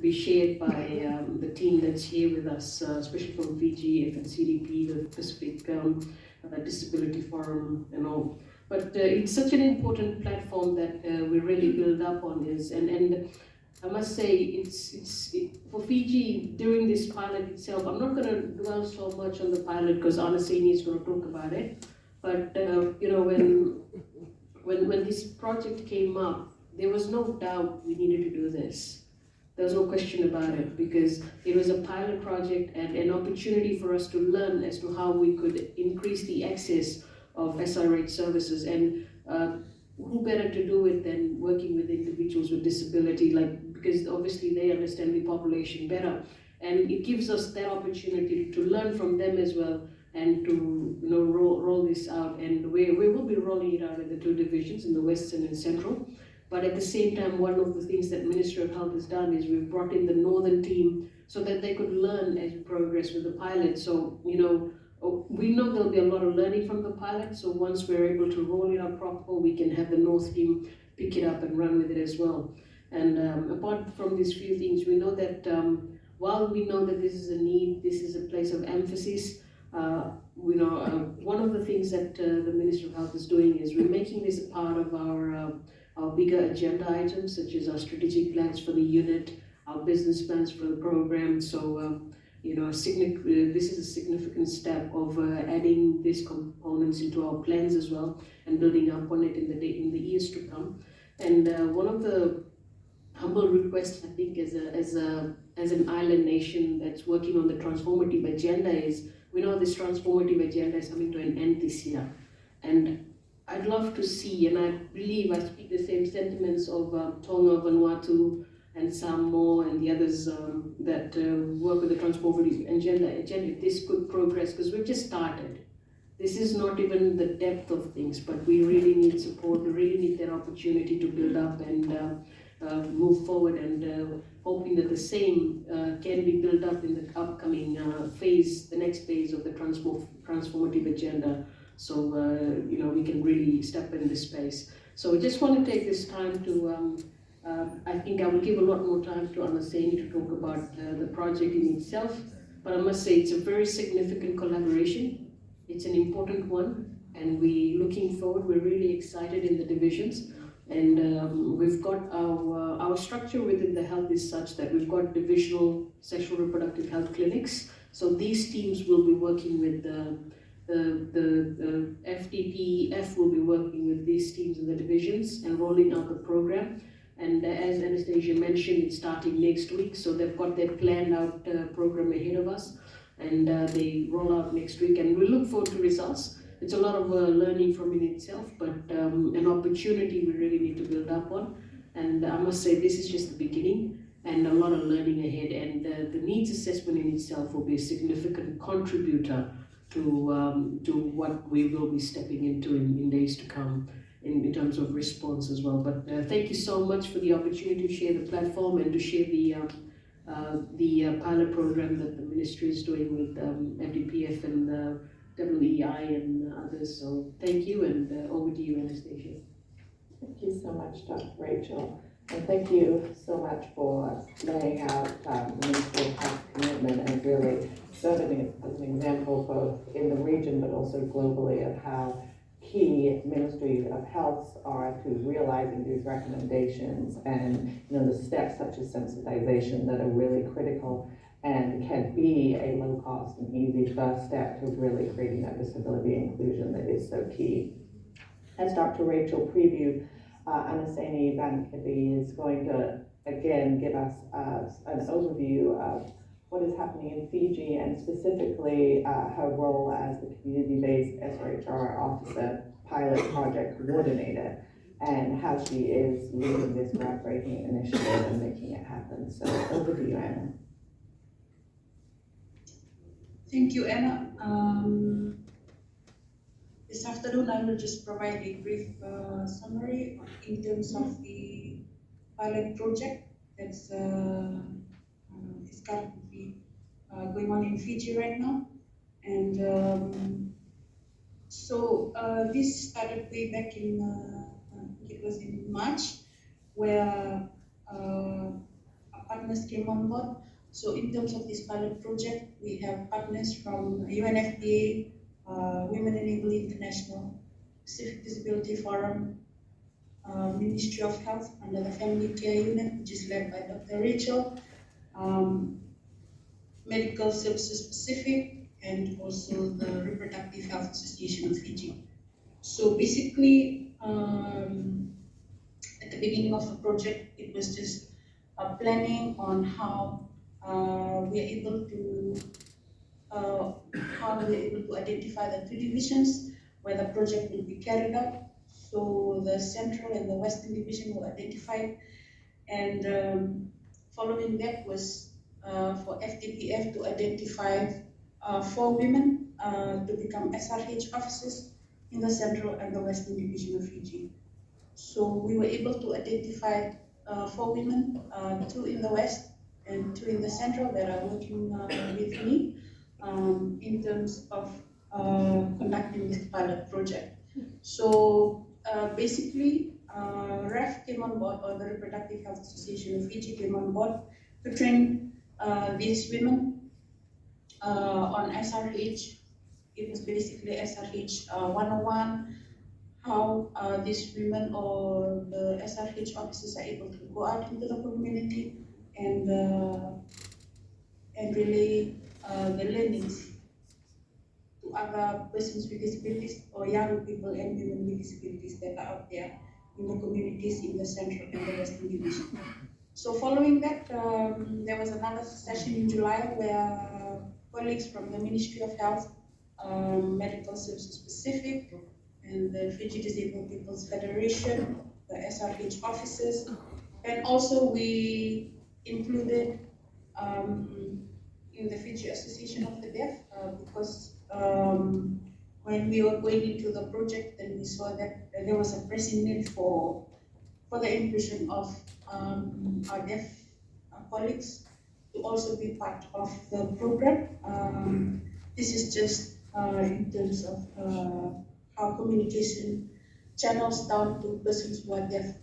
be shared by the team that's here with us, especially from Fiji, FNCDP, the Pacific Disability Forum and all. But it's such an important platform that we really build up on this. And I must say, for Fiji, during this pilot itself, I'm not going to dwell so much on the pilot because Anasini is going to talk about it. But, when this project came up, there was no doubt we needed to do this. There was no question about it because it was a pilot project and an opportunity for us to learn as to how we could increase the access of SRH services. And who better to do it than working with individuals with disability, because obviously they understand the population better. And it gives us that opportunity to learn from them as well and to roll this out. And we will be rolling it out in the two divisions, in the Western and Central. But at the same time, one of the things that Ministry of Health has done is we've brought in the Northern team so that they could learn as we progress with the pilot. So, we know there'll be a lot of learning from the pilot. So once we're able to roll it out proper, we can have the North team pick it up and run with it as well. And apart from these few things, we know that while we know that this is a need, this is a place of emphasis, one of the things that the Ministry of Health is doing is we're making this a part of our bigger agenda items, such as our strategic plans for the unit, our business plans for the program. So, this is a significant step of adding these components into our plans as well and building up on it in the years to come. And one of the humble requests, I think, as an island nation that's working on the transformative agenda is, we know this transformative agenda is coming to an end this year. And I'd love to see, and I believe I speak the same sentiments of Tonga, Vanuatu, and Samoa and the others that work with the transformative agenda, if this could progress, because we've just started. This is not even the depth of things, but we really need support. We really need that opportunity to build up and move forward, and hoping that the same can be built up in the upcoming phase, the next phase of the transformative agenda. So, we can really step in this space. So I just want to take this time to, I think I will give a lot more time to Anasini to talk about the project in itself, but I must say it's a very significant collaboration. It's an important one, and we're looking forward. We're really excited in the divisions, and we've got our structure within the health is such that we've got divisional sexual reproductive health clinics. So these teams will be working with the FDPF will be working with these teams in the divisions and rolling out the program. And as Anastasia mentioned, it's starting next week, so they've got their planned out program ahead of us, and they roll out next week, and we look forward to results. It's a lot of learning from in itself, but an opportunity we really need to build up on. And I must say, this is just the beginning, and a lot of learning ahead, and the needs assessment in itself will be a significant contributor to what we will be stepping into in days to come in terms of response as well. But thank you so much for the opportunity to share the platform and to share the pilot program that the ministry is doing with FDPF and WEI and others. So thank you, and over to you, Anastasia. Thank you so much, Dr. Rachel. And thank you so much for laying out the Ministry of Health commitment and really serving as an example both in the region but also globally of how key Ministry of Health are to realizing these recommendations, and the steps such as sensitization that are really critical and can be a low cost and easy first step to really creating that disability inclusion that is so key. As Dr. Rachel previewed, Anasini Vankavi is going to again give us an overview of what is happening in Fiji, and specifically her role as the community-based SRHR officer pilot project coordinator, and how she is leading this groundbreaking initiative and making it happen. So over to you, Anna. Thank you, Anna. This afternoon, I will just provide a brief summary in terms of the pilot project that's is currently going on in Fiji right now. And so this started way back in, I think it was in March, where a partners came on board. So in terms of this pilot project, we have partners from UNFPA, Women Enable International, Pacific Disability Forum, Ministry of Health under the Family Care Unit, which is led by Dr. Rachel, Medical Services Pacific, and also the Reproductive Health Association of Fiji. So basically, at the beginning of the project, it was just planning on how we are able to identify the two divisions where the project will be carried out. So the Central and the Western Division were identified, and following that was for FDPF to identify 4 women to become SRH officers in the Central and the Western Division of Fiji. So we were able to identify 4 women, 2 in the West and 2 in the Central that are working with me in terms of conducting this pilot project. So basically, REF came on board, or the Reproductive Health Association of Fiji came on board to train these women on SRH. It was basically SRH 101, how these women or the SRH officers are able to go out into the community and relay the learnings to other persons with disabilities or young people and women with disabilities that are out there in the communities in the Central and the Western Division. So following that, there was another session in July where colleagues from the Ministry of Health, Medical Services Pacific, and the Fiji Disabled People's Federation, the SRH officers, and also we included in the Fiji Association of the Deaf because when we were going into the project, then we saw that there was a pressing need for the inclusion of our deaf colleagues to also be part of the program. This is just in terms of how communication channels down to persons who are deaf.